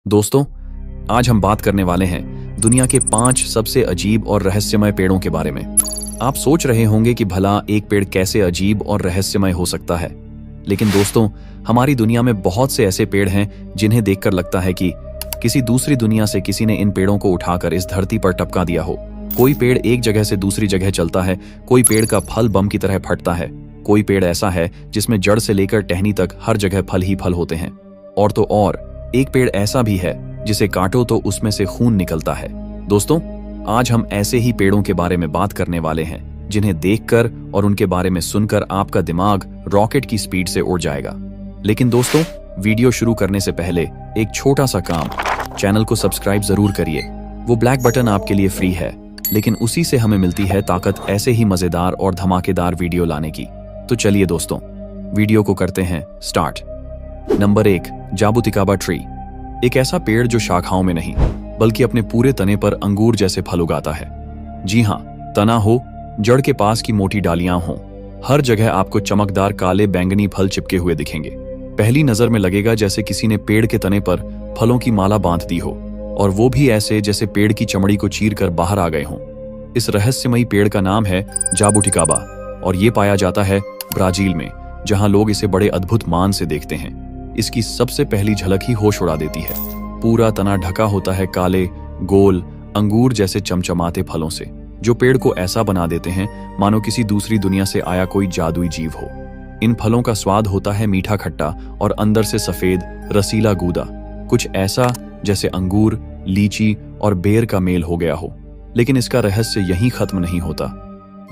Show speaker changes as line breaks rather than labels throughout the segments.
दोस्तों, आज हम बात करने वाले हैं दुनिया के 5 सबसे अजीब और रहस्यमय पेड़ों के बारे में। आप सोच रहे होंगे कि भला एक पेड़ कैसे अजीब और रहस्यमय हो सकता है, लेकिन दोस्तों, हमारी दुनिया में बहुत से ऐसे पेड़ हैं जिन्हें देखकर लगता है कि किसी दूसरी दुनिया से किसी ने इन पेड़ों को उठाकर इस धरती पर टपका दिया हो। कोई पेड़ एक जगह से दूसरी जगह चलता है, कोई पेड़ का फल बम की तरह फटता है, कोई पेड़ ऐसा है जिसमें जड़ से लेकर टहनी तक हर जगह फल ही फल होते हैं, और तो और एक पेड़ ऐसा भी है जिसे काटो तो उसमें से खून निकलता है। दोस्तों, आज हम ऐसे ही पेड़ों के बारे में बात करने वाले हैं जिन्हें देखकर और उनके बारे में सुनकर आपका दिमाग रॉकेट की स्पीड से उड़ जाएगा। लेकिन दोस्तों, वीडियो शुरू करने से पहले एक छोटा सा काम, चैनल को सब्सक्राइब जरूर करिए। वो ब्लैक बटन आपके लिए फ्री है, लेकिन उसी से हमें मिलती है ताकत ऐसे ही मजेदार और धमाकेदार वीडियो लाने की। तो चलिए दोस्तों, वीडियो को करते हैं स्टार्ट। Number 1, जाबुटिकाबा tree. एक ऐसा पेड़ जो शाखाओं में नहीं बल्कि अपने पूरे तने पर अंगूर जैसे फल उगाता है। जी हाँ, तना हो, जड़ के पास की मोटी डालियां हों, हर जगह आपको चमकदार काले बैंगनी फल चिपके हुए दिखेंगे। पहली नजर में लगेगा जैसे किसी ने पेड़ के तने पर फलों की माला बांध दी हो, और वो भी ऐसे जैसे पेड़ की चमड़ी को चीर कर बाहर आ गए हों। इस रहस्यमयी पेड़ का नाम है जाबुटिकाबा, और ये पाया जाता है ब्राजील में, जहां लोग इसे बड़े अद्भुत मान से देखते हैं। इसकी सबसे पहली झलक ही होश उड़ा देती है। पूरा तना ढका होता है काले, गोल, अंगूर जैसे चमचमाते फलों से, जो पेड़ को ऐसा बना देते हैं मानो किसी दूसरी दुनिया से आया कोई जादुई जीव हो। इन फलों का स्वाद होता है मीठा खट्टा और अंदर से सफेद रसीला गूदा, कुछ ऐसा जैसे अंगूर, लीची और बेर का मेल हो गया हो। लेकिन इसका रहस्य यहीं खत्म नहीं होता।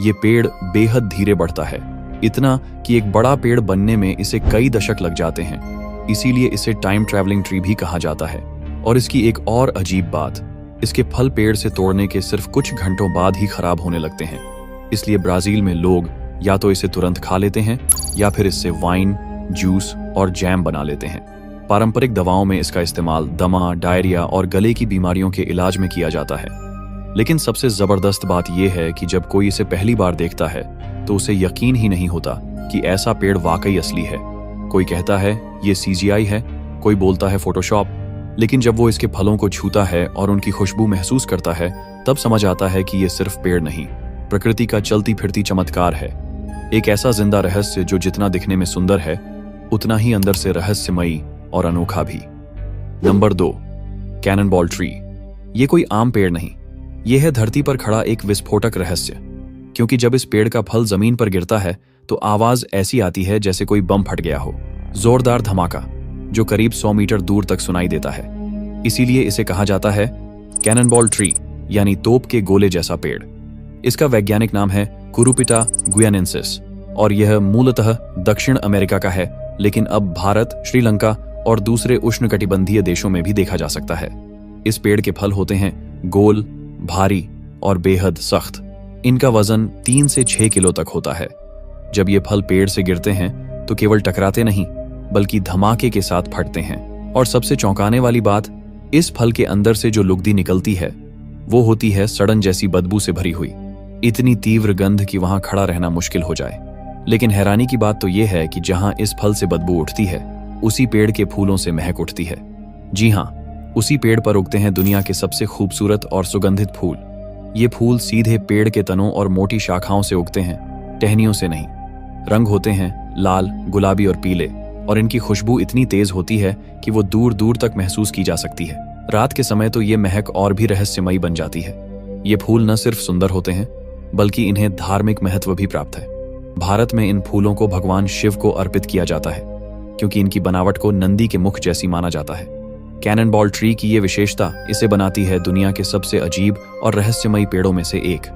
ये पेड़ बेहद धीरे बढ़ता है, इतना कि एक बड़ा पेड़ बनने में इसे कई दशक लग जाते हैं। इसीलिए इसे टाइम ट्रैवलिंग ट्री भी कहा जाता है। और इसकी एक और अजीब बात, इसके फल पेड़ से तोड़ने के सिर्फ कुछ घंटों बाद ही खराब होने लगते हैं। इसलिए ब्राजील में लोग या तो इसे तुरंत खा लेते हैं या फिर इससे वाइन, जूस और जैम बना लेते हैं। पारंपरिक दवाओं में इसका इस्तेमाल दमा, डायरिया और गले की बीमारियों के इलाज में किया जाता है। लेकिन सबसे जबरदस्त बात यह है कि जब कोई इसे पहली बार देखता है तो उसे यकीन ही नहीं होता कि ऐसा पेड़ वाकई असली है। कोई कहता है ये CGI है, कोई बोलता है फोटोशॉप, लेकिन जब वो इसके फलों को छूता है और उनकी खुशबू महसूस करता है, तब समझ आता है कि ये सिर्फ पेड़ नहीं, प्रकृति का चलती फिरती चमत्कार है। एक ऐसा जिंदा रहस्य जो जितना दिखने में सुंदर है, उतना ही अंदर से रहस्यमयी और अनोखा भी। Number 2, cannonball tree. ये कोई आम पेड़ नहीं, ये है धरती पर खड़ा एक विस्फोटक रहस्य। क्योंकि जब इस पेड़ का फल जमीन पर गिरता है तो आवाज ऐसी आती है जैसे कोई बम फट गया हो, जोरदार धमाका जो करीब 100 मीटर दूर तक सुनाई देता है। इसीलिए इसे कहा जाता है कैननबॉल ट्री, यानी तोप के गोले जैसा पेड़। इसका वैज्ञानिक नाम है कुरुपिटा गुयानेंसिस, और यह मूलतः दक्षिण अमेरिका का है, लेकिन अब भारत, श्रीलंका और दूसरे उष्णकटिबंधीय देशों में भी देखा जा सकता है। इस पेड़ के फल होते हैं गोल, भारी और बेहद सख्त। इनका वजन 3 से 6 किलो तक होता है। जब ये फल पेड़ से गिरते हैं तो केवल टकराते नहीं बल्कि धमाके के साथ फटते हैं। और सबसे चौंकाने वाली बात, इस फल के अंदर से जो लुगदी निकलती है वो होती है सड़न जैसी बदबू से भरी हुई, इतनी तीव्र गंध कि वहां खड़ा रहना मुश्किल हो जाए। लेकिन हैरानी की बात तो यह है कि जहां इस फल से बदबू उठती है, उसी पेड़ के फूलों से महक उठती है। जी हाँ, उसी पेड़ पर उगते हैं दुनिया के सबसे खूबसूरत और सुगंधित फूल। ये फूल सीधे पेड़ के तनों और मोटी शाखाओं से उगते हैं, टहनियों से नहीं। रंग होते हैं लाल, गुलाबी और पीले, और इनकी खुशबू इतनी तेज होती है कि वो दूर दूर तक महसूस की जा सकती है। रात के समय तो ये महक और भी रहस्यमयी बन जाती है। ये फूल न सिर्फ सुंदर होते हैं बल्कि इन्हें धार्मिक महत्व भी प्राप्त है। भारत में इन फूलों को भगवान शिव को अर्पित किया जाता है, क्योंकि इनकी बनावट को नंदी के मुख जैसी माना जाता है। कैननबॉल ट्री की ये विशेषता इसे बनाती है दुनिया के सबसे अजीब और रहस्यमयी पेड़ों में से एक।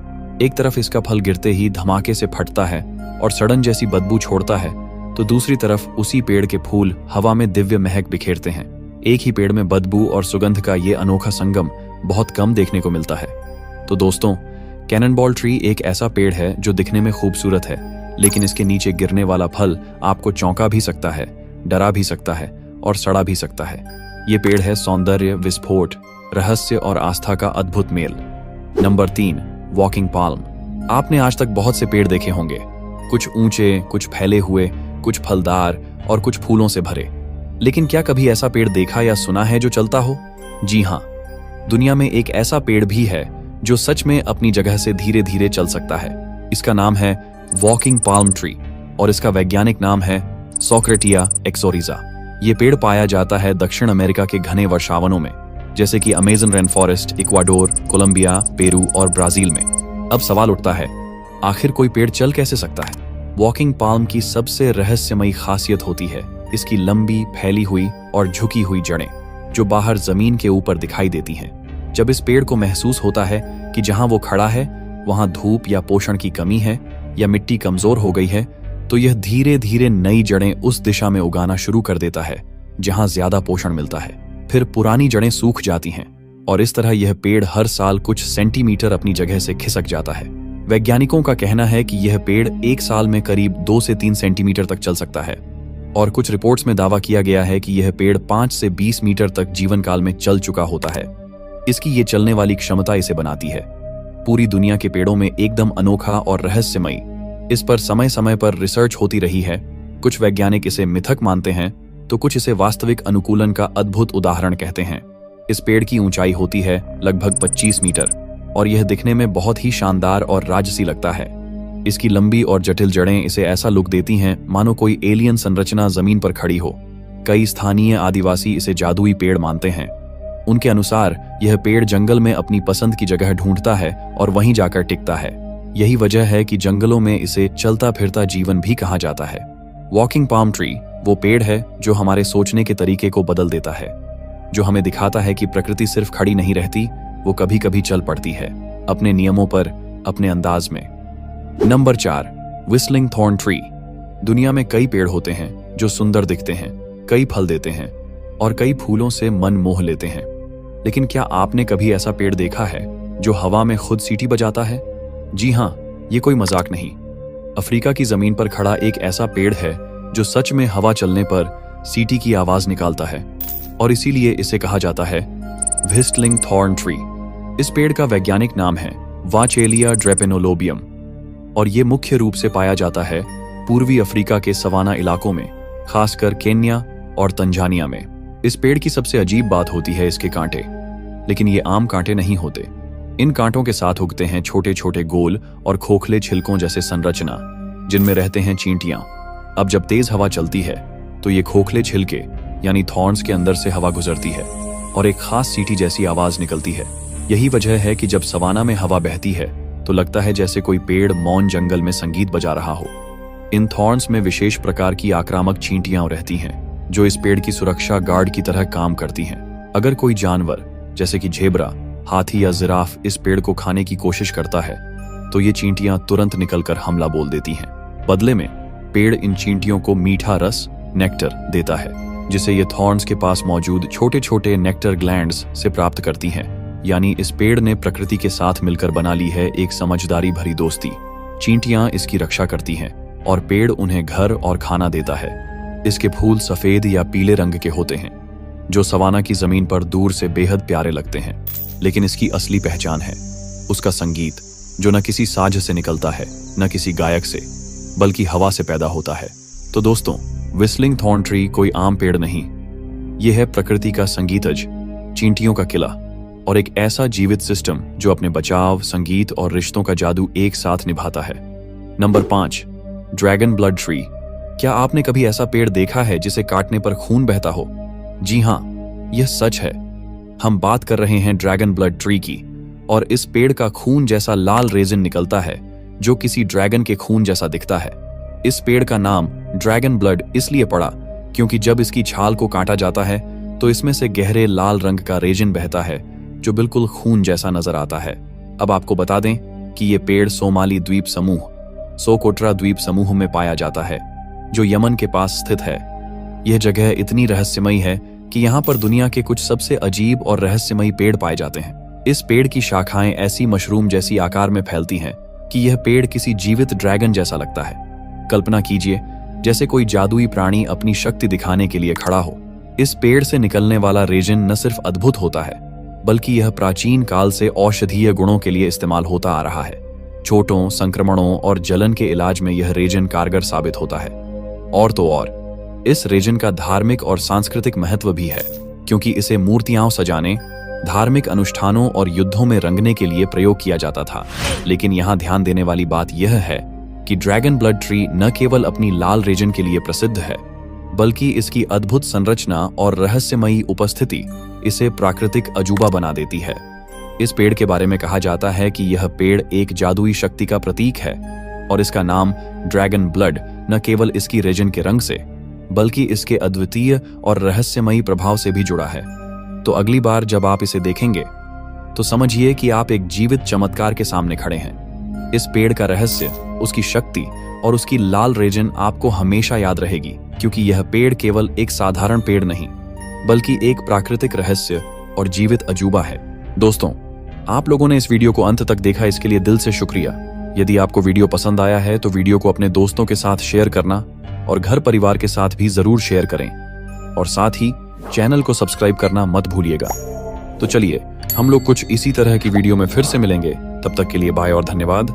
एक तरफ इसका फल गिरते ही धमाके से फटता है और सड़न जैसी बदबू छोड़ता है, तो दूसरी तरफ उसी पेड़ के फूल हवा में दिव्य महक बिखेरते हैं। एक ही पेड़ में बदबू और सुगंध का ये अनोखा संगम बहुत कम देखने को मिलता है। तो दोस्तों, कैननबॉल ट्री एक ऐसा पेड़ है जो दिखने में खूबसूरत है, लेकिन इसके नीचे गिरने वाला फल आपको चौंका भी सकता है, डरा भी सकता है और सड़ा भी सकता है। ये पेड़ है सौंदर्य, विस्फोट, रहस्य और आस्था का अद्भुत मेल। Number 3, walking palm. आपने आज तक बहुत से पेड़ देखे होंगे, कुछ ऊंचे, कुछ फैले हुए, कुछ फलदार और कुछ फूलों से भरे। लेकिन क्या कभी ऐसा पेड़ देखा या सुना है जो चलता हो? जी हाँ, दुनिया में एक ऐसा पेड़ भी है जो सच में अपनी जगह से धीरे धीरे चल सकता है। इसका नाम है वॉकिंग पाल्म ट्री और इसका वैज्ञानिक नाम है सोक्रेटिया एक्सोरिजा। ये पेड़ पाया जाता है दक्षिण अमेरिका के घने वर्षावनों में, जैसे कि Amazon rain forest, Ecuador, Colombia, Peru और ब्राजील में। अब सवाल उठता है, आखिर कोई पेड़ चल कैसे सकता है? वॉकिंग पाल्म की सबसे रहस्यमयी खासियत होती है इसकी लंबी, फैली हुई और झुकी हुई जड़ें, जो बाहर जमीन के ऊपर दिखाई देती हैं। जब इस पेड़ को महसूस होता है कि जहां वो खड़ा है वहां धूप या पोषण की कमी है या मिट्टी कमजोर हो गई है, तो यह धीरे धीरे नई जड़ें उस दिशा में उगाना शुरू कर देता है जहां ज्यादा पोषण मिलता है। फिर पुरानी जड़ें सूख जाती हैं और इस तरह यह पेड़ हर साल कुछ सेंटीमीटर अपनी जगह से खिसक जाता है। वैज्ञानिकों का कहना है कि यह पेड़ एक साल में करीब 2 से 3 सेंटीमीटर तक चल सकता है और कुछ रिपोर्ट्स में दावा किया गया है कि यह पेड़ 5 से 20 मीटर तक जीवन काल में चल चुका होता है। इसकी ये चलने वाली क्षमता इसे बनाती है पूरी दुनिया के पेड़ों में एकदम अनोखा और रहस्यमयी। इस पर समय समय पर रिसर्च होती रही है। कुछ वैज्ञानिक इसे मिथक मानते हैं तो कुछ इसे वास्तविक अनुकूलन का अद्भुत उदाहरण कहते हैं। इस पेड़ की ऊंचाई होती है लगभग 25 मीटर और यह दिखने में बहुत ही शानदार और राजसी लगता है। इसकी लंबी और जटिल जड़ें इसे ऐसा लुक देती हैं मानो कोई एलियन संरचना जमीन पर खड़ी हो। कई स्थानीय आदिवासी इसे जादुई पेड़ मानते हैं। उनके अनुसार यह पेड़ जंगल में अपनी पसंद की जगह ढूंढता है और वहीं जाकर टिकता है। यही वजह है कि जंगलों में इसे चलता फिरता जीवन भी कहा जाता है। वॉकिंग पाल्म ट्री वो पेड़ है जो हमारे सोचने के तरीके को बदल देता है, जो हमें दिखाता है कि प्रकृति सिर्फ खड़ी नहीं रहती, वो कभी कभी चल पड़ती है अपने नियमों पर, अपने अंदाज में। Number 4, whistling thorn tree. दुनिया में कई पेड़ होते हैं जो सुंदर दिखते हैं, कई फल देते हैं और कई फूलों से मन मोह लेते हैं। लेकिन क्या आपने कभी ऐसा पेड़ देखा है जो हवा में खुद सीटी बजाता है? जी हाँ, ये कोई मजाक नहीं। अफ्रीका की जमीन पर खड़ा एक ऐसा पेड़ है जो सच में हवा चलने पर सीटी की आवाज निकालता है और इसीलिए इसे कहा जाता है व्हिस्लिंग थॉर्न ट्री। इस पेड़ का वैज्ञानिक नाम है वाचेलिया ड्रेपेनोलोबियम और ये मुख्य रूप से पाया जाता है पूर्वी अफ्रीका के सवाना इलाकों में, खासकर केन्या और तंजानिया में। इस पेड़ की सबसे अजीब बात होती है इसके कांटे, लेकिन ये आम कांटे नहीं होते। इन कांटों के साथ उगते हैं छोटे छोटे गोल और खोखले छिलकों जैसे संरचना, जिनमें रहते हैं चींटियां। अब जब तेज हवा चलती है तो ये खोखले छिलके यानी थॉर्न्स के अंदर से हवा गुजरती है और एक खास सीटी जैसी आवाज निकलती है। यही वजह है कि जब सवाना में हवा बहती है तो लगता है जैसे कोई पेड़ मौन जंगल में संगीत बजा रहा हो। इन थॉर्न्स में विशेष प्रकार की आक्रामक चींटियां रहती हैं जो इस पेड़ की सुरक्षा गार्ड की तरह काम करती हैं। अगर कोई जानवर जैसे कि झेब्रा, हाथी या जिराफ इस पेड़ को खाने की कोशिश करता है तो ये चींटियां तुरंत निकलकर हमला बोल देती हैं। बदले में पेड़ इन चींटियों को मीठा रस, नेक्टर देता है, जिसे ये थॉर्न्स के पास मौजूद छोटे छोटे नेक्टर ग्लैंड्स से प्राप्त करती हैं। यानी इस पेड़ ने प्रकृति के साथ मिलकर बना ली है एक समझदारी भरी दोस्ती। चींटियां इसकी रक्षा करती हैं और पेड़ उन्हें घर और खाना देता है। इसके फूल सफेद या पीले रंग के होते हैं जो सवाना की जमीन पर दूर से बेहद प्यारे लगते हैं। लेकिन इसकी असली पहचान है उसका संगीत, जो न किसी साज से निकलता है न किसी गायक से, बल्कि हवा से पैदा होता है। तो दोस्तों, व्हिस्लिंग थॉर्न ट्री कोई आम पेड़ नहीं, यह है प्रकृति का संगीतज, चींटियों का किला और एक ऐसा जीवित सिस्टम जो अपने बचाव, संगीत और रिश्तों का जादू एक साथ निभाता है। Number 5, dragon blood tree. क्या आपने कभी ऐसा पेड़ देखा है जिसे काटने पर खून बहता हो? जी हाँ, यह सच है। हम बात कर रहे हैं ड्रैगन ब्लड ट्री की और इस पेड़ का खून जैसा लाल रेजिन निकलता है जो किसी ड्रैगन के खून जैसा दिखता है। इस पेड़ का नाम ड्रैगन ब्लड इसलिए पड़ा क्योंकि जब इसकी छाल को काटा जाता है तो इसमें से गहरे लाल रंग का रेजिन बहता है जो बिल्कुल खून जैसा नजर आता है। अब आपको बता दें कि ये पेड़ सोमाली द्वीप समूह, सोकोट्रा द्वीप समूह में पाया जाता है जो यमन के पास स्थित है। यह जगह इतनी रहस्यमयी है कि यहाँ पर दुनिया के कुछ सबसे अजीब और रहस्यमयी पेड़ पाए जाते हैं। इस पेड़ की शाखाएं ऐसी मशरूम जैसी आकार में फैलती हैं कि यह पेड़ किसी जीवित ड्रैगन जैसा लगता है। कल्पना कीजिए जैसे कोई जादुई प्राणी अपनी शक्ति दिखाने के लिए खड़ा हो। इस पेड़ से निकलने वाला रेजिन न सिर्फ अद्भुत होता है बल्कि यह प्राचीन काल से औषधीय गुणों के लिए इस्तेमाल होता आ रहा है। चोटों, संक्रमणों और जलन के इलाज में यह रेजिन कारगर साबित होता है। और तो और इस रीजन का धार्मिक और सांस्कृतिक महत्व भी है, क्योंकि इसे मूर्तियां सजाने, धार्मिक अनुष्ठानों और युद्धों में रंगने के लिए प्रयोग किया जाता था। लेकिन यहाँ ध्यान देने वाली बात यह है कि ड्रैगन ब्लड ट्री न केवल अपनी लाल रीजन के लिए प्रसिद्ध है, बल्कि इसकी अद्भुत संरचना और रहस्यमयी उपस्थिति इसे प्राकृतिक अजूबा बना देती है। इस पेड़ के बारे में कहा जाता है कि यह पेड़ एक जादुई शक्ति का प्रतीक है और इसका नाम ड्रैगन ब्लड न केवल इसकी रीजन के रंग से, बल्कि इसके अद्वितीय और रहस्यमयी प्रभाव से भी जुड़ा है। तो अगली बार जब आप इसे देखेंगे तो समझिए कि आप एक जीवित चमत्कार के सामने खड़े हैं। इस पेड़ का रहस्य, उसकी शक्ति और उसकी लाल रीजन आपको हमेशा याद रहेगी, क्योंकि यह पेड़ केवल एक साधारण पेड़ नहीं, बल्कि एक प्राकृतिक रहस्य और जीवित अजूबा है। दोस्तों, आप लोगों ने इस वीडियो को अंत तक देखा, इसके लिए दिल से शुक्रिया। यदि आपको वीडियो पसंद आया है तो वीडियो को अपने दोस्तों के साथ शेयर करना और घर परिवार के साथ भी जरूर शेयर करें, और साथ ही चैनल को सब्सक्राइब करना मत भूलिएगा। तो चलिए हम लोग कुछ इसी तरह की वीडियो में फिर से मिलेंगे। तब तक के लिए बाय और धन्यवाद।